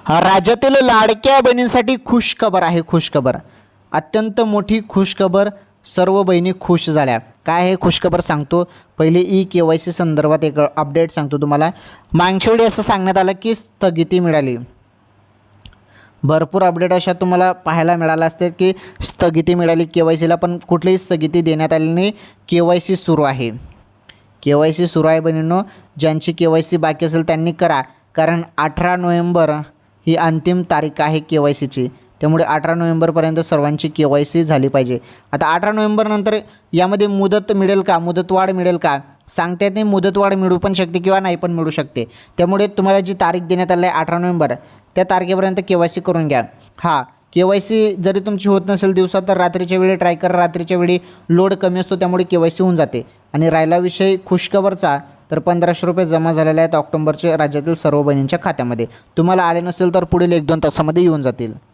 राज्यातील लाडक्या बहिणींसाठी खुशखबर आहे. खुशखबर, अत्यंत मोठी खुशखबर. सर्व बहिणी खुश झाल्या. काय आहे खुशखबर सांगतो. पहिले KYC संदर्भात एक अपडेट सांगतो तुम्हाला. मागच्या वेळी असं सांगण्यात आलं की स्थगिती मिळाली. भरपूर अपडेट अशा तुम्हाला पाहायला मिळाल्या असतात की स्थगिती मिळाली KYCला, पण कुठलीही स्थगिती देण्यात आली नाही. KYC सुरू आहे. KYC सुरू आहे बहिणींनो. ज्यांची KYC बाकी असेल त्यांनी करा, कारण 18 नोव्हेंबर ही अंतिम तारीख आहे KYCची. त्यामुळे 18 नोव्हेंबरपर्यंत सर्वांची KYC झाली पाहिजे. आता 18 नोव्हेंबरनंतर यामध्ये मुदत मिळेल का, मुदतवाढ मिळेल का सांगता येत नाही. मुदतवाढ मिळू पण शकते किंवा नाही पण मिळू शकते. त्यामुळे तुम्हाला जी तारीख देण्यात आली आहे 18 नोव्हेंबर, त्या तारखेपर्यंत KYC करून घ्या. KYC जरी तुमची होत नसेल दिवसात, तर रात्रीच्या वेळी ट्राय करा. रात्रीच्या वेळी लोड कमी असतो, त्यामुळे KYC होऊन जाते. आणि राहिला विषय खुशखबरचा, तर 1500 रुपये जमा झालेले आहेत ऑक्टोबरचे राज्यातील सर्व बहिणींच्या खात्यामध्ये. तुम्हाला आले नसेल तर पुढील 1-2 तासामध्ये येऊन जातील.